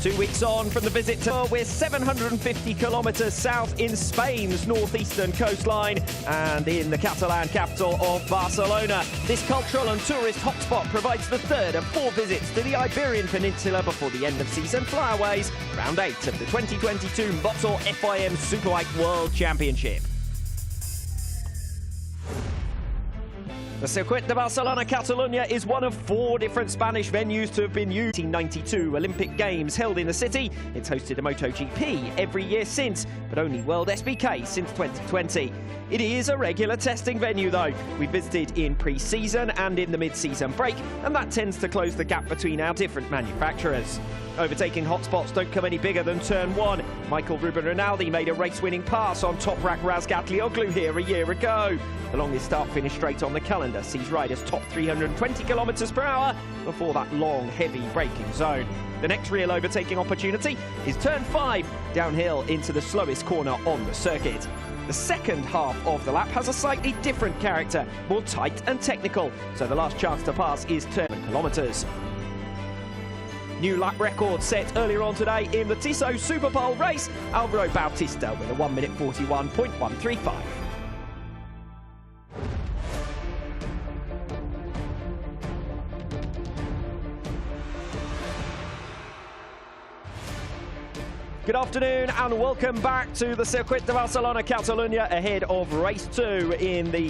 2 weeks on from the visit to we're 750 kilometres south in Spain's northeastern coastline and in the Catalan capital of Barcelona. This cultural and tourist hotspot provides the third of 4 visits to the Iberian Peninsula before the end of season flyaways, round 8 of the 2022 Motor FIM Superbike World Championship. The Circuit de Barcelona Catalunya is one of 4 different Spanish venues to have been used. 1992 Olympic Games held in the city. It's hosted a MotoGP every year since, but only WorldSBK since 2020. It is a regular testing venue though. We visited in pre-season and in the mid-season break, and that tends to close the gap between our different manufacturers. Overtaking hotspots don't come any bigger than turn 1. Michael Ruben Rinaldi made a race-winning pass on Toprak Razgatlioglu here a year ago. The longest start-finish straight on the calendar sees riders top 320 kilometres per hour before that long, heavy braking zone. The next real overtaking opportunity is turn 5, downhill into the slowest corner on the circuit. The second half of the lap has a slightly different character, more tight and technical, so the last chance to pass is turn 7 kilometres. New lap record set earlier on today in the Tissot Superpole race. Alvaro Bautista with a 1 minute 41.135. Good afternoon and welcome back to the Circuit de Barcelona Catalunya ahead of race 2 in the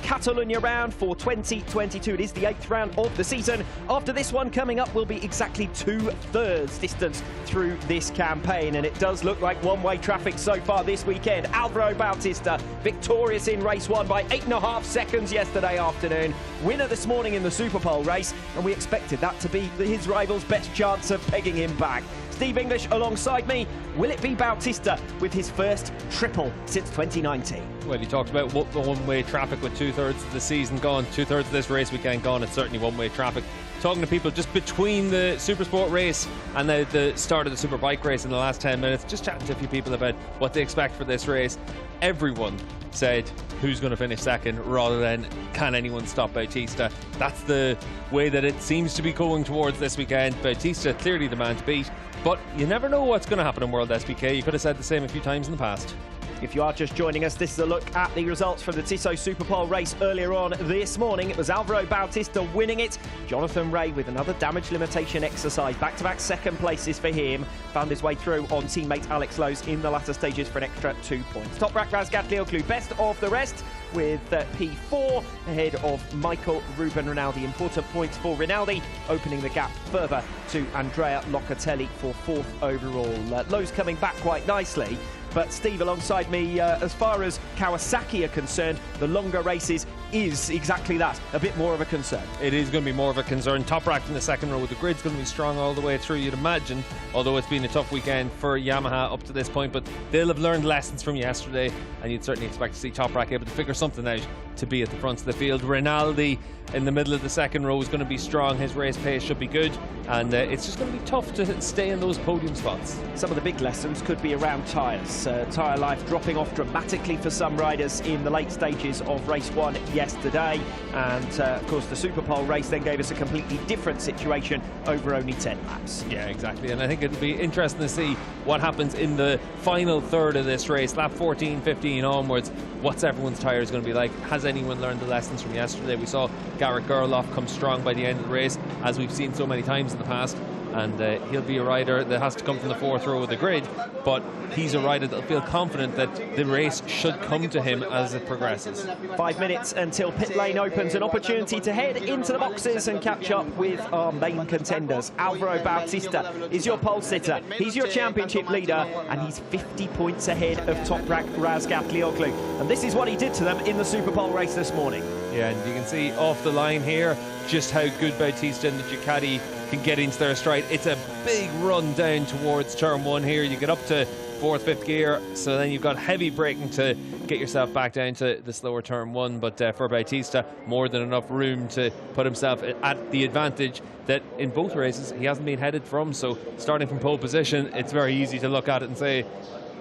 Catalunya round for 2022. It is the 8th round of the season. After this one coming up will be exactly 2/3 distance through this campaign, and it does look like one-way traffic so far this weekend. Alvaro Bautista victorious in race 1 by 8.5 seconds yesterday afternoon. Winner this morning in the Superpole race, and we expected that to be his rival's best chance of pegging him back. Steve English alongside me. Will it be Bautista with his first triple since 2019? Well, you talked about one-way traffic with 2/3 of the season gone, 2/3 of this race weekend gone. It's certainly one-way traffic. Talking to people just between the Supersport race and now the start of the Superbike race in the last 10 minutes, just chatting to a few people about what they expect for this race. Everyone said who's going to finish second rather than can anyone stop Bautista. That's the way that it seems to be going towards this weekend. Bautista clearly the man to beat, but you never know what's going to happen in WorldSBK. You could have said the same a few times in the past. If you are just joining us, this is a look at the results from the Tissot Superpole race earlier on this morning. It was Alvaro Bautista winning it. Jonathan Rea with another damage limitation exercise. Back-to-back second places for him. Found his way through on teammate Alex Lowe's in the latter stages for an extra 2 points. Toprak Razgatlioglu best of the rest with P4 ahead of Michael Ruben Rinaldi. Important points for Rinaldi, opening the gap further to Andrea Locatelli for 4th overall. Lowe's coming back quite nicely. But Steve, alongside me, as far as Kawasaki are concerned, the longer races is exactly that, a bit more of a concern. It is going to be more of a concern. Toprak in the second row, the grid's going to be strong all the way through, you'd imagine, although it's been a tough weekend for Yamaha up to this point, but they'll have learned lessons from yesterday, and you'd certainly expect to see Toprak able to figure something out to be at the front of the field. Rinaldi in the middle of the second row is going to be strong. His race pace should be good, and it's just going to be tough to stay in those podium spots. Some of the big lessons could be around tyres. Tyre life dropping off dramatically for some riders in the late stages of race 1 yesterday, and of course the Superpole race then gave us a completely different situation over only 10 laps. Yeah, exactly, and I think it'll be interesting to see what happens in the final third of this race, lap 14, 15 onwards. What's everyone's tyres going to be like? Has anyone learned the lessons from yesterday? We saw Garrett Gerloff come strong by the end of the race, as we've seen so many times in the past, and he'll be a rider that has to come from the 4th row of the grid, but he's a rider that'll feel confident that the race should come to him as it progresses. 5 minutes until pit lane opens, an opportunity to head into the boxes and catch up with our main contenders. Alvaro Bautista is your pole sitter, he's your championship leader, and he's 50 points ahead of Toprak Razgatlioglu, and this is what he did to them in the Superpole race this morning. Yeah, and you can see off the line here just how good Bautista and the Ducati can get into their stride. It's a big run down towards turn 1 here. You get up to 4th, 5th gear, so then you've got heavy braking to get yourself back down to the slower turn 1, but for Bautista, more than enough room to put himself at the advantage that in both races he hasn't been headed from. So starting from pole position, it's very easy to look at it and say,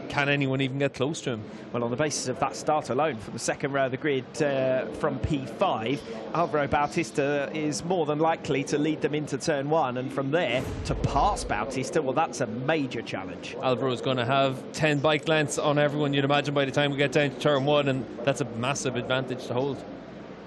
can anyone even get close to him? Well, on the basis of that start alone from the second row of the grid from P5, Alvaro Bautista is more than likely to lead them into turn 1, and from there to pass Bautista, well, that's a major challenge. Alvaro's going to have 10 bike lengths on everyone, you'd imagine, by the time we get down to turn 1, and that's a massive advantage to hold.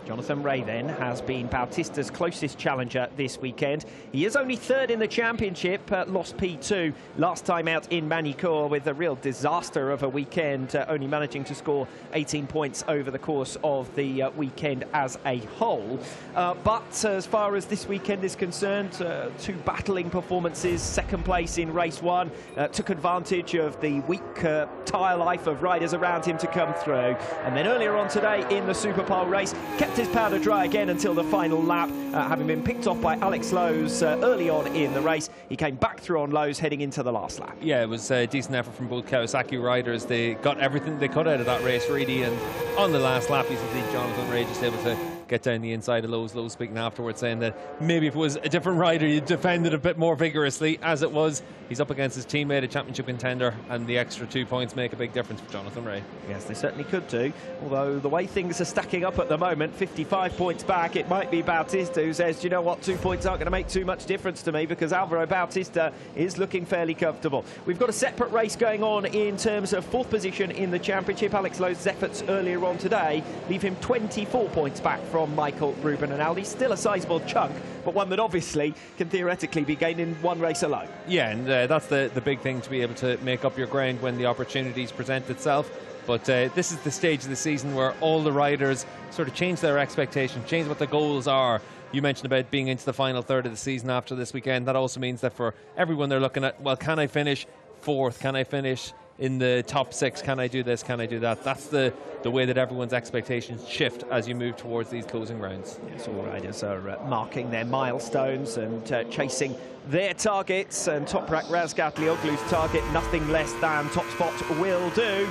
Jonathan Ray then has been Bautista's closest challenger this weekend. He is only third in the championship, lost P2 last time out in Manicourt with a real disaster of a weekend, only managing to score 18 points over the course of the weekend as a whole. But as far as this weekend is concerned, 2 battling performances, second place in race 1, took advantage of the weak tyre life of riders around him to come through. And then earlier on today in the Superpole race, kept his powder dry again until the final lap, having been picked off by Alex Lowe's early on in the race. He came back through on Lowe's heading into the last lap. Yeah, it was a decent effort from both Kawasaki riders. They got everything they could out of that race, really, and on the last lap you see Jonathan Ray just able to get down the inside of Lowe's. Lowe's speaking afterwards saying that maybe if it was a different rider you'd defend it a bit more vigorously. As it was, he's up against his teammate, a championship contender, and the extra 2 points make a big difference for Jonathan Ray. Yes, they certainly could do, although the way things are stacking up at the moment, 55 points back, it might be Bautista who says, do you know what, 2 points aren't going to make too much difference to me, because Alvaro Bautista is looking fairly comfortable. We've got a separate race going on in terms of 4th position in the championship. Alex Lowe's efforts earlier on today leave him 24 points back from Michael Ruben and Aldi. Still a sizable chunk, but one that obviously can theoretically be gained in one race alone. Yeah, and that's the big thing, to be able to make up your ground when the opportunities present itself. But this is the stage of the season where all the riders sort of change their expectations, change what the goals are. You mentioned about being into the final third of the season after this weekend. That also means that for everyone, they're looking at, well, can I finish 4th? Can I finish in the top 6? Can I do this? Can I do that? That's the way that everyone's expectations shift as you move towards these closing rounds. Yes, all riders are marking their milestones and chasing their targets, and Toprak Razgatlioglu's target, nothing less than top spot, will do.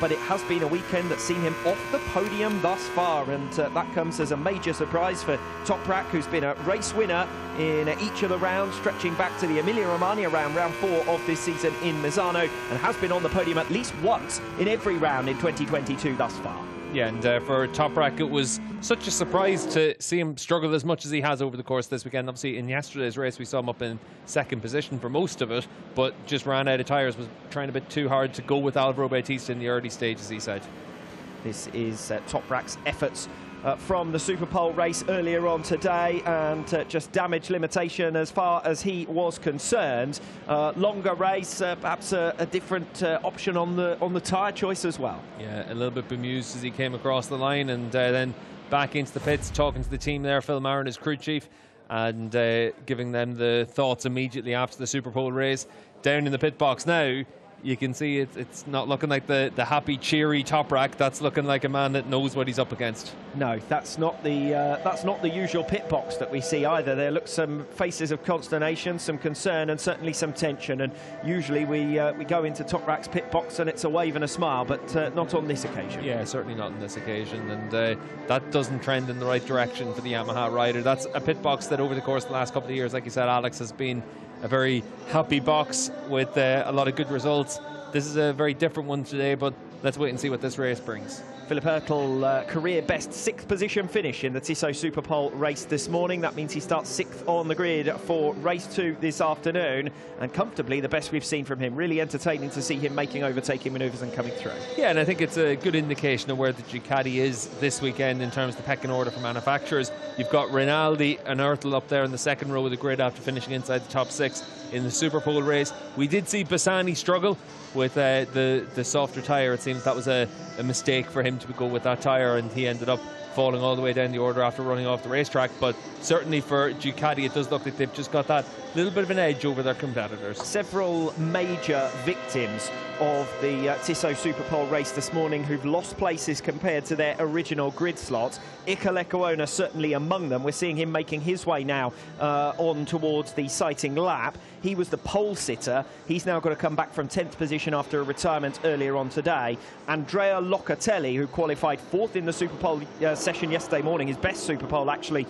But it has been a weekend that's seen him off the podium thus far, and that comes as a major surprise for Toprak, who's been a race winner in each of the rounds, stretching back to the Emilia-Romagna round 4 of this season in Misano, and has been on the podium at least once in every round in 2022 thus far. Yeah, and for Toprak, it was such a surprise to see him struggle as much as he has over the course of this weekend. Obviously, in yesterday's race, we saw him up in 2nd position for most of it, but just ran out of tyres, was trying a bit too hard to go with Alvaro Bautista in the early stages, he said. This is Toprak's efforts from the Superpole race earlier on today, and just damage limitation as far as he was concerned. Longer race, perhaps a different option on the tyre choice as well. Yeah, a little bit bemused as he came across the line, and then back into the pits, talking to the team there, Phil Marin, his crew chief, and giving them the thoughts immediately after the Superpole race. Down in the pit box now, you can see it's not looking like the happy, cheery Toprak. That's looking like a man that knows what he's up against. No, that's not the usual pit box that we see either. There look some faces of consternation, some concern, and certainly some tension. And usually we go into Toprak's pit box and it's a wave and a smile, but not on this occasion. Yeah, certainly not on this occasion. And that doesn't trend in the right direction for the Yamaha rider. That's a pit box that over the course of the last couple of years, like you said, Alex, has been a very happy box with a lot of good results. This is a very different one today, but let's wait and see what this race brings. Philip Ertl, career best 6th position finish in the Tissot Superpole race this morning. That means he starts 6th on the grid for race 2 this afternoon, and comfortably the best we've seen from him. Really entertaining to see him making overtaking manoeuvres and coming through. Yeah, and I think it's a good indication of where the Ducati is this weekend in terms of the pecking order for manufacturers. You've got Rinaldi and Ertl up there in the 2nd row of the grid after finishing inside the top 6 in the Superpole race. We did see Bassani struggle with the softer tyre. It seems that was a mistake for him to go with that tyre, and he ended up falling all the way down the order after running off the racetrack. But certainly for Ducati, it does look like they've just got that little bit of an edge over their competitors. Several major victims of the Tissot Superpole race this morning who've lost places compared to their original grid slots. Iker Lecuona certainly among them. We're seeing him making his way now on towards the sighting lap. He was the pole sitter. He's now got to come back from 10th position after a retirement earlier on today. Andrea Locatelli, who qualified 4th in the Superpole session yesterday morning, his best Superpole actually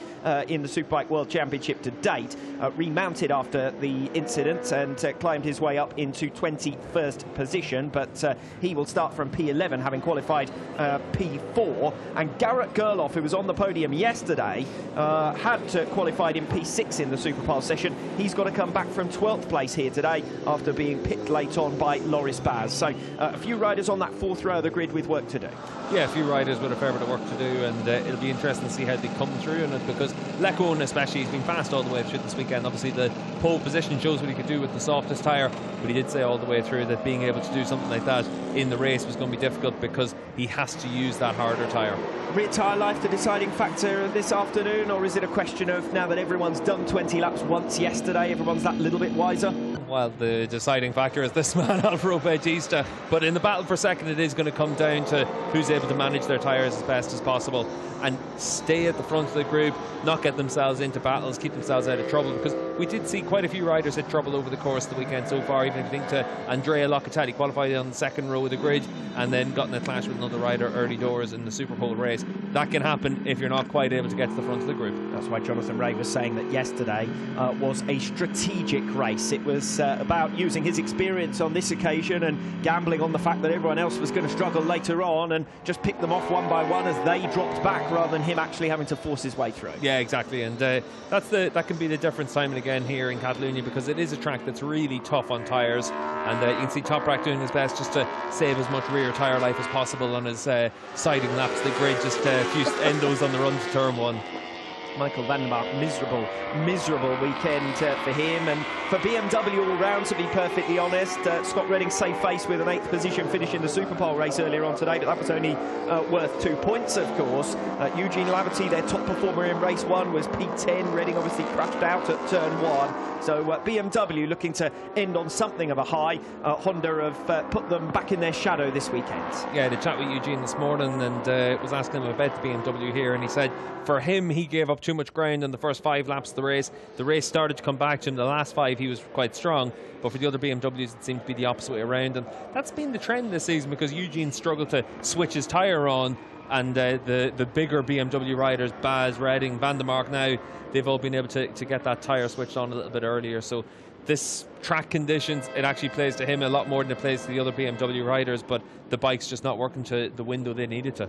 in the Superbike World Championship to date. Remounted after the incident and climbed his way up into 21st position, but he will start from P11, having qualified P4. And Garrett Gerloff, who was on the podium yesterday, had qualified in P6 in the Superpole session. He's got to come back from 12th place here today after being picked late on by Loris Baz. So a few riders on that fourth row of the grid with work to do. Yeah, a few riders with a fair bit of work to do, and it'll be interesting to see how they come through in it, because Lecone especially, he's been fast all the way through this weekend. Obviously the pole position shows what he could do with the softest tyre, but he did say all the way through that being able to do something like that in the race was going to be difficult because he has to use that harder tyre. Rear tyre life the deciding factor this afternoon, or is it a question of now that everyone's done 20 laps once yesterday, everyone's that little bit wiser? Well, the deciding factor is this man, Alvaro Bautista. But in the battle for second, it is going to come down to who's able to manage their tyres as best as possible and stay at the front of the group, not get themselves into battles, keep themselves out of trouble, because we did see quite a few riders hit trouble over the course of the weekend so far. Even if you think to Andrea Locatelli, qualified on the second row of the grid and then got in a clash with another rider early doors in the Superpole race. That can happen if you're not quite able to get to the front of the group. That's why Jonathan Rea was saying that yesterday was a strategic race. It was about using his experience on this occasion and gambling on the fact that everyone else was going to struggle later on, and just pick them off one by one as they dropped back, rather than him actually having to force his way through. Yeah, exactly, and that can be the difference time and again here in Catalonia, because it is a track that's really tough on tyres, and you can see Toprak doing his best just to save as much rear tyre life as possible on his siding laps. The grid just a few endos on the run to turn one. Michael van der Mark, miserable weekend for him, and for BMW all round, to be perfectly honest. Scott Redding saved face with an 8th position finish in the Superpole race earlier on today, but that was only worth 2 points, of course. Eugene Laverty, their top performer in race 1, was P10. Redding obviously crashed out at turn 1. So BMW looking to end on something of a high. Honda have put them back in their shadow this weekend. Yeah, I had a chat with Eugene this morning and was asking him about the BMW here, and he said for him, he gave up too much ground in the first 5 laps of the race. The race started to come back to him. The last 5 he was quite strong, but for the other BMWs it seemed to be the opposite way around, and that's been the trend this season, because Eugene struggled to switch his tyre on, and the bigger BMW riders, Baz, Redding, Van der Mark, now they've all been able to get that tyre switched on a little bit earlier. So this track conditions, it actually plays to him a lot more than it plays to the other BMW riders, but the bike's just not working to the window they needed to.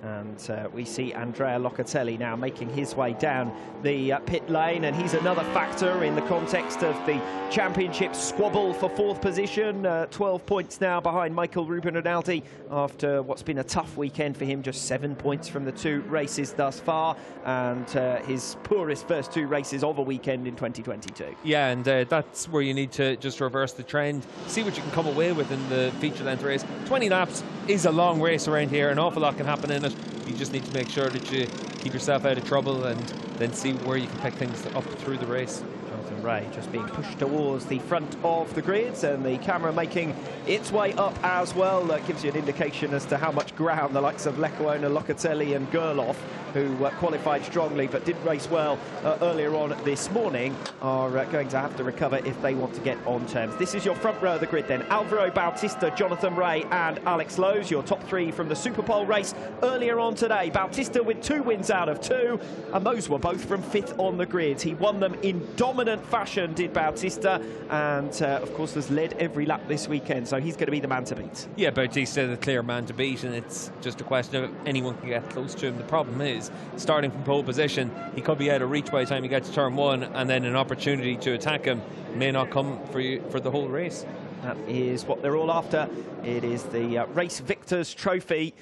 And we see Andrea Locatelli now making his way down the pit lane, and he's another factor in the context of the championship squabble for 4th position. 12 points now behind Michael Ruben Rinaldi after what's been a tough weekend for him. Just 7 points from the 2 races thus far, and his poorest first 2 races of a weekend in 2022. Yeah, and that's where you need to just reverse the trend, see what you can come away with in the feature length race. 20 laps is a long race around here, an awful lot can happen in it. You just need to make sure that you keep yourself out of trouble and then see where you can pick things up through the race. Jonathan Rea just being pushed towards the front of the grids, and the camera making its way up as well. That gives you an indication as to how much ground the likes of Lecone, Locatelli and Gerloff, who qualified strongly but did race well earlier on this morning, are going to have to recover if they want to get on terms. This is your front row of the grid then. Alvaro Bautista, Jonathan Rea and Alex Lowes, your top 3 from the Superpole race earlier on today. Bautista with 2 wins out of 2, and those were both from 5th on the grid. He won them in dominant fashion, did Bautista, and of course has led every lap this weekend, so he's going to be the man to beat. Yeah, Bautista the clear man to beat, and it's just a question of anyone can get close to him. The problem is, starting from pole position, he could be out of reach by the time he gets to turn 1, and then an opportunity to attack him may not come for you for the whole race. That is what they're all after. It is the Race Victors Trophy.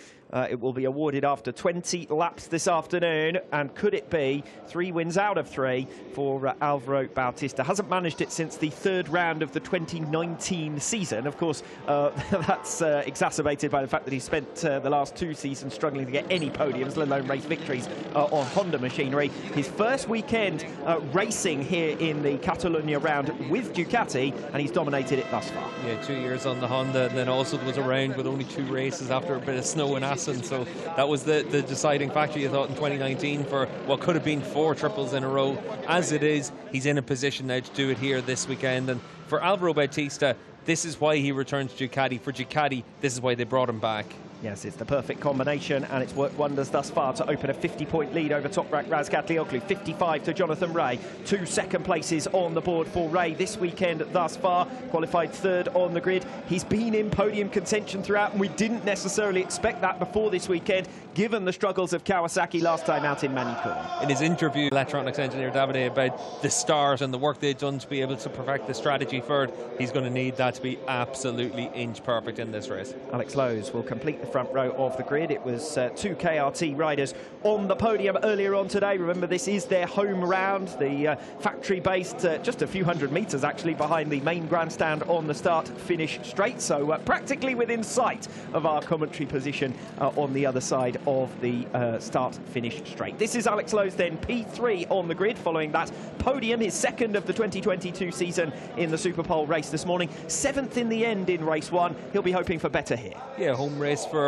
It will be awarded after 20 laps this afternoon, and could it be 3 wins out of 3 for Alvaro Bautista? Hasn't managed it since the 3rd round of the 2019 season. Of course, that's exacerbated by the fact that he spent the last 2 seasons struggling to get any podiums, let alone race victories on Honda machinery. His first weekend racing here in the Catalunya round with Ducati, and he's dominated it thus far. Yeah, 2 years on the Honda, and then also there was a round with only 2 races after a bit of snow and acid. So that was the deciding factor, you thought, in 2019 for what could have been 4 triples in a row. As it is, he's in a position now to do it here this weekend. And for Alvaro Bautista, this is why he returned to Ducati. For Ducati, this is why they brought him back. Yes, it's the perfect combination, and it's worked wonders thus far to open a 50-point lead over Toprak Razgatlioglu. 55 to Jonathan Ray. 2 second places on the board for Ray this weekend thus far. Qualified 3rd on the grid. He's been in podium contention throughout, and we didn't necessarily expect that before this weekend, given the struggles of Kawasaki last time out in Manicure. In his interview, electronics engineer Davide, about the start and the work they've done to be able to perfect the strategy for it, he's going to need that to be absolutely inch perfect in this race. Alex Lowes will complete the front row of the grid. It was 2 KRT riders on the podium earlier on today. Remember, this is their home round, the factory-based, just a few hundred metres actually behind the main grandstand on the start-finish straight, so practically within sight of our commentary position on the other side of the start-finish straight. This is Alex Lowes then, P3 on the grid, following that podium, his 2nd of the 2022 season in the Superpole race this morning. 7th in the end in race 1. He'll be hoping for better here. Yeah, home race for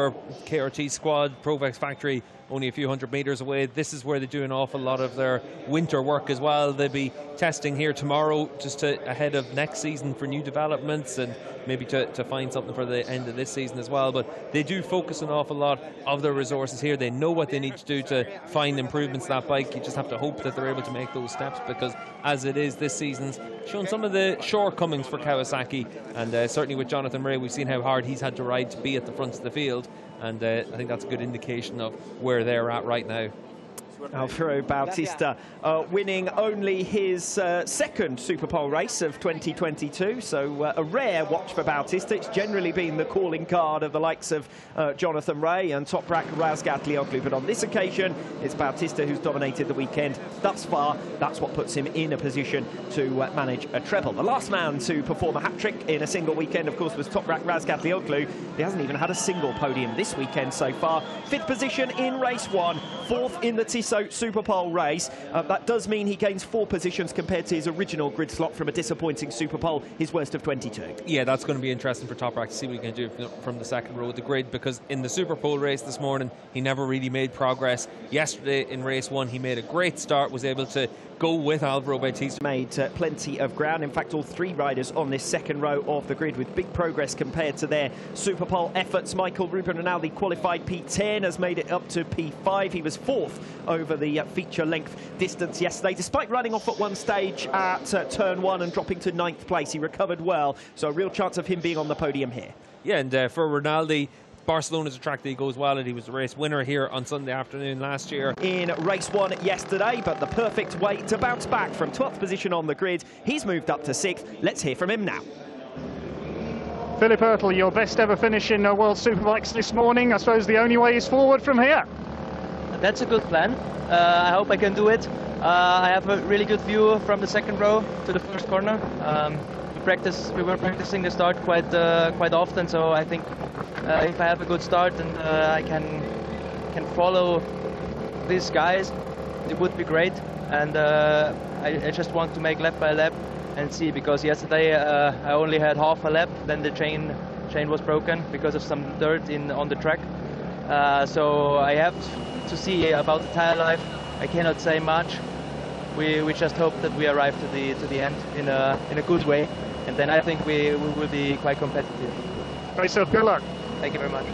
KRT squad, Provex factory, only a few hundred metres away. This is where they do an awful lot of their winter work as well. They'll be testing here tomorrow just ahead of next season for new developments and maybe to find something for the end of this season as well. But they do focus an awful lot of their resources here. They know what they need to do to find improvements to that bike. You just have to hope that they're able to make those steps, because as it is, this season's shown some of the shortcomings for Kawasaki, and certainly with Jonathan Ray, we've seen how hard he's had to ride to be at the front of the field, and I think that's a good indication of where they're at right now. Alfredo Bautista winning only his 2nd Superpole race of 2022, so a rare watch for Bautista. It's generally been the calling card of the likes of Jonathan Ray and Toprak Razgatlioglu, but on this occasion it's Bautista who's dominated the weekend thus far. That's what puts him in a position to manage a treble. The last man to perform a hat-trick in a single weekend, of course, was Toprak Razgatlioglu. He hasn't even had a single podium this weekend so far. 5th position in race 1, 4th in the Tissot Superpole race. That does mean he gains 4 positions compared to his original grid slot from a disappointing Superpole, his worst of 22. Yeah, that's going to be interesting for Toprak to see what he can do from the 2nd row of the grid, because in the Superpole race this morning he never really made progress. Yesterday in race 1 he made a great start, was able to go with Alvaro Bautista. Made plenty of ground. In fact, all 3 riders on this 2nd row of the grid with big progress compared to their Superpole efforts. Michael Ruben Rinaldi, qualified P10, has made it up to P5. He was 4th over the feature length distance yesterday, despite running off at one stage at turn 1 and dropping to 9th place. He recovered well, so a real chance of him being on the podium here. Yeah, and for Rinaldi, Barcelona's a track that he goes well at. He was the race winner here on Sunday afternoon last year. In race 1 yesterday, but the perfect way to bounce back from 12th position on the grid. He's moved up to 6th. Let's hear from him now. Philip Ertl, your best ever finish in World Superbikes this morning. I suppose the only way is forward from here. That's a good plan. I hope I can do it. I have a really good view from the 2nd row to the 1st corner. We were practicing the start quite often, so I think if I have a good start and I can follow these guys, it would be great. And I just want to make lap by lap and see, because yesterday I only had half a lap, then the chain was broken because of some dirt on the track. So I have to see about the tire life. I cannot say much. We just hope that we arrive to the end in a good way, and then I think we will be quite competitive. Great stuff, good luck. Thank you very much.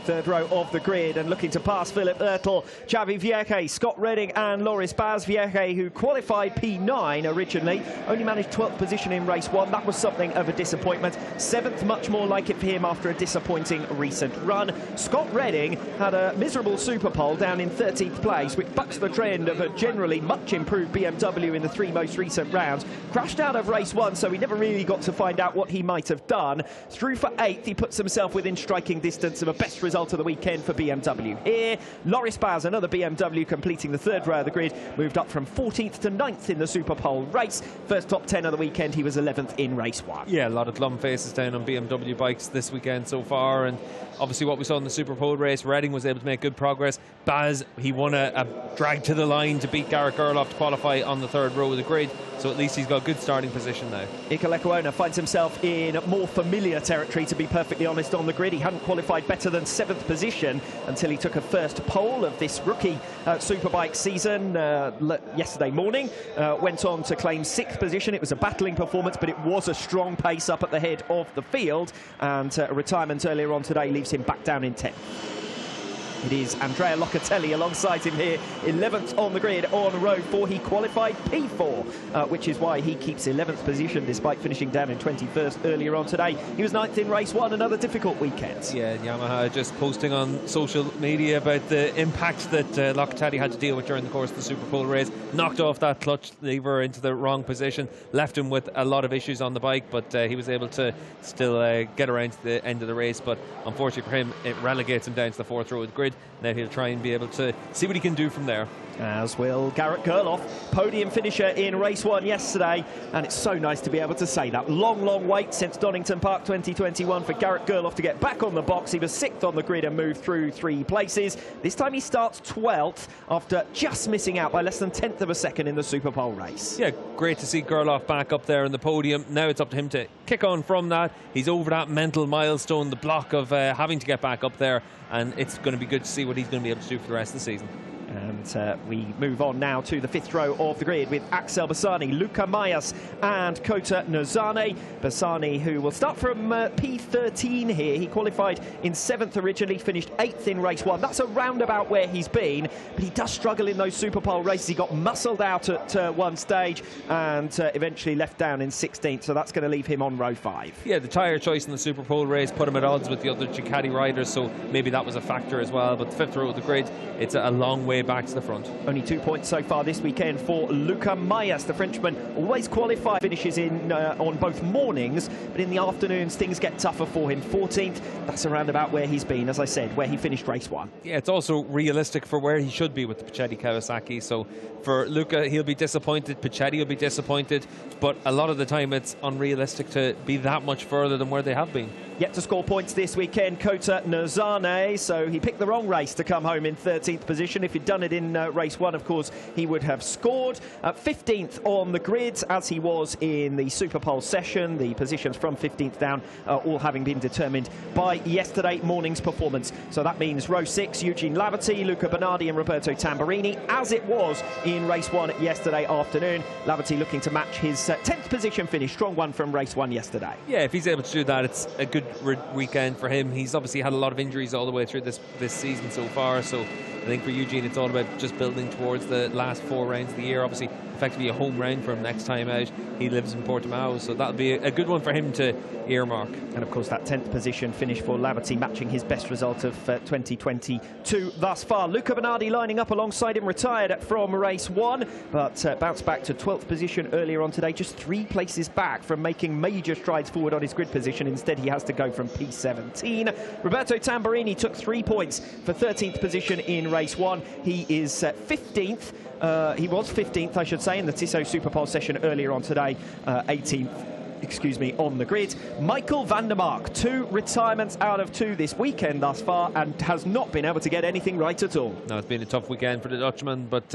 3rd row of the grid, and looking to pass Philip Ertl, Xavi Vierge, Scott Redding and Loris Baz. Vierge, who qualified P9 originally, only managed 12th position in race 1. That was something of a disappointment. 7th, much more like it for him after a disappointing recent run. Scott Redding had a miserable Superpole down in 13th place, which bucks the trend of a generally much improved BMW in the 3 most recent rounds. Crashed out of race 1, so we never really got to find out what he might have done. Through for 8th, he puts himself within striking distance of a best result of the weekend for BMW here. Loris Baz, another BMW, completing the 3rd row of the grid, moved up from 14th to 9th in the Superpole race. First top 10 of the weekend, he was 11th in race 1. Yeah, a lot of glum faces down on BMW bikes this weekend so far, and obviously what we saw in the Superpole race, Redding was able to make good progress. Baz, he won a drag to the line to beat Garrett Gerloff to qualify on the 3rd row of the grid, so at least he's got a good starting position now. Iker Lecuona finds himself in more familiar territory, to be perfectly honest, on the grid. He hadn't qualified better than 7th 7th position until he took a first pole of this rookie Superbike season yesterday morning. Went on to claim 6th position. It was a battling performance, but it was a strong pace up at the head of the field, and a retirement earlier on today leaves him back down in 10th. It is Andrea Locatelli alongside him here, 11th on the grid on row 4. He qualified P4, which is why he keeps 11th position despite finishing down in 21st earlier on today. He was 9th in race 1, another difficult weekend. Yeah, Yamaha just posting on social media about the impact that Locatelli had to deal with during the course of the Super Pole race. Knocked off that clutch lever into the wrong position, left him with a lot of issues on the bike, but he was able to still get around to the end of the race. But unfortunately for him, it relegates him down to the 4th row of the grid. Now he'll try and be able to see what he can do from there. As will Garrett Gerloff, podium finisher in race 1 yesterday, and it's so nice to be able to say that. Long wait since Donington Park 2021 for Garrett Gerloff to get back on the box. He was 6th on the grid and moved through 3 places. This time he starts 12th after just missing out by less than 1/10 of a second in the Super Pole race. Yeah, great to see Gerloff back up there in the podium. Now it's up to him to kick on from that. He's over that mental milestone, the block of having to get back up there, and it's going to be good to see what he's going to be able to do for the rest of the season. And we move on now to the 5th row of the grid with Axel Bassani, Luca Mayas and Kota Nozane. Bassani, who will start from P13 here. He qualified in 7th originally, finished 8th in race 1. That's around about where he's been, but he does struggle in those Super Pole races. He got muscled out at one stage and eventually left down in 16th, so that's going to leave him on row 5. Yeah, the tyre choice in the Super Pole race put him at odds with the other Ducati riders, so maybe that was a factor as well. But the 5th row of the grid, it's a long way back to the front. Only 2 points so far this weekend for Luca Mayas. The Frenchman always qualified, finishes in on both mornings, but in the afternoons things get tougher for him. 14th, that's around about where he's been, as I said, where he finished race 1. Yeah, it's also realistic for where he should be with the Puccetti Kawasaki. So for Luca, he'll be disappointed, Puccetti will be disappointed, but a lot of the time it's unrealistic to be that much further than where they have been. Yet to score points this weekend, Kota Nozane, so he picked the wrong race to come home in 13th position. If he'd done it in race 1, of course, he would have scored. 15th on the grid, as he was in the Super Pole session. The positions from 15th down all having been determined by yesterday morning's performance. So that means row 6, Eugene Laverty, Luca Bernardi and Roberto Tamburini, as it was in race 1 yesterday afternoon. Laverty looking to match his 10th position finish. Strong one from race 1 yesterday. Yeah, if he's able to do that, it's a good weekend for him. He's obviously had a lot of injuries all the way through this season so far, so I think for Eugene it's all about just building towards the last 4 rounds of the year. Obviously effectively a home round for him next time out. He lives in Portimao, so that'll be a good one for him to earmark. And of course that 10th position finish for Laverty, matching his best result of 2022 thus far. Luca Bernardi lining up alongside him, retired from race 1, but bounced back to 12th position earlier on today, just 3 places back from making major strides forward on his grid position. Instead he has to go from P17. Roberto Tamburini took 3 points for 13th position in race 1. He is 15th. He was 15th, I should say, in the Tissot Super Pole session earlier on today, 18th. On the grid. Michael van der Mark, 2 retirements out of 2 this weekend thus far, and has not been able to get anything right at all. No, it's been a tough weekend for the Dutchman, but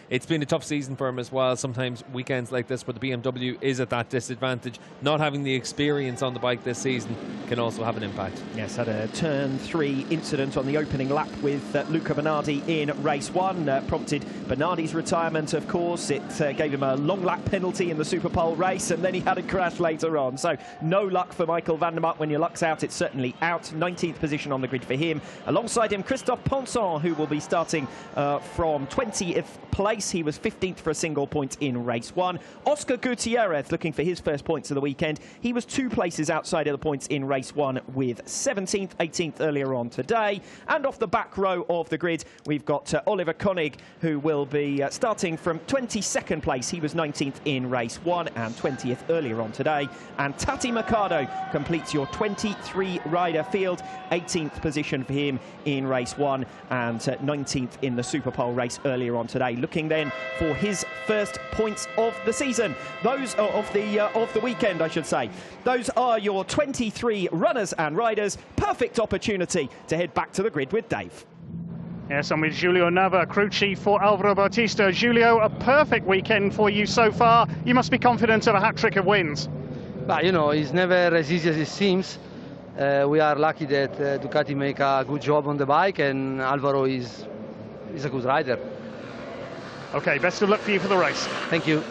it's been a tough season for him as well. Sometimes weekends like this where the BMW is at that disadvantage, not having the experience on the bike this season can also have an impact. Yes, had a turn 3 incident on the opening lap with Luca Bernardi in race 1, prompted Bernardi's retirement, of course. It gave him a long lap penalty in the Super Pole race, and then he had a crash later on. So no luck for Michael van der Mark. When your luck's out, it's certainly out. 19th position on the grid for him. Alongside him, Christophe Ponson, who will be starting from 20th place. He was 15th for a single point in race 1. Oscar Gutierrez looking for his first points of the weekend. He was 2 places outside of the points in race 1 with 17th, 18th earlier on today. And off the back row of the grid, we've got Oliver Koenig, who will be starting from 22nd place. He was 19th in race 1 and 20th earlier on today. And Tati Mercado completes your 23 rider field. 18th position for him in race 1 and 19th in the Super Pole race earlier on today. Looking then for his first points of the season. Those are of the weekend, I should say. Those are your 23 runners and riders. Perfect opportunity to head back to the grid with Dave. Yes, I'm with Julio Nava, crew chief for Alvaro Bautista. Julio, a perfect weekend for you so far. You must be confident of a hat-trick of wins. But, you know, it's never as easy as it seems. We are lucky that Ducati make a good job on the bike, and Alvaro is a good rider. Okay, best of luck for you for the race. Thank you.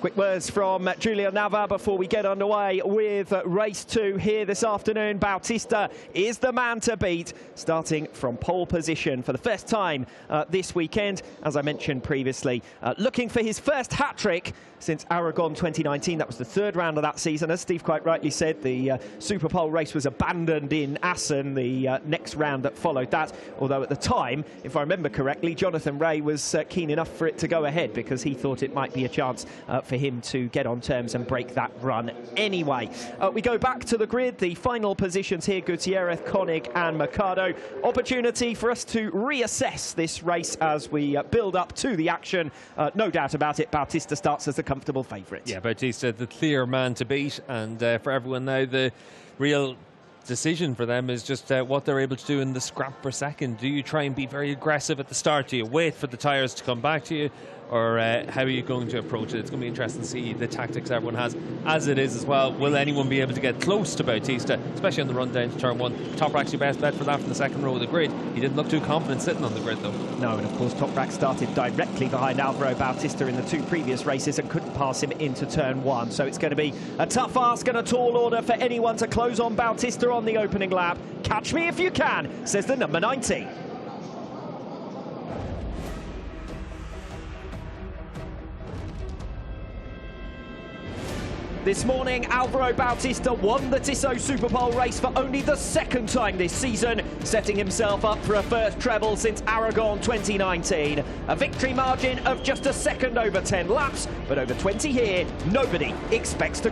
Quick words from Julian Nava before we get underway with race 2 here this afternoon. Bautista is the man to beat, starting from pole position for the first time this weekend. As I mentioned previously, looking for his first hat-trick since Aragon 2019. That was the 3rd round of that season. As Steve quite rightly said, the Super Pole race was abandoned in Assen, the next round that followed that. Although at the time, if I remember correctly, Jonathan Rea was keen enough for it to go ahead because he thought it might be a chance for him to get on terms and break that run anyway. We go back to the grid. The final positions here: Gutierrez, Koenig and Mercado. Opportunity for us to reassess this race as we build up to the action. No doubt about it, Bautista starts as the comfortable favourite. Yeah, Bautista, the clear man to beat, and for everyone now, the real decision for them is just what they're able to do in the scrap per second. Do you try and be very aggressive at the start? Do you wait for the tyres to come back to you? Or how are you going to approach it? It's going to be interesting to see the tactics everyone has. As it is as well, will anyone be able to get close to Bautista, especially on the run down to turn 1? Toprak's your best bet for that from the second row of the grid. He didn't look too confident sitting on the grid, though. No, and of course Toprak started directly behind Alvaro Bautista in the 2 previous races and couldn't pass him into turn 1. So it's going to be a tough ask and a tall order for anyone to close on Bautista on the opening lap. Catch me if you can, says the number 90. This morning, Alvaro Bautista won the Tissot Superpole race for only the 2nd time this season, setting himself up for a first treble since Aragon 2019. A victory margin of just a second over 10 laps, but over 20 here, nobody expects to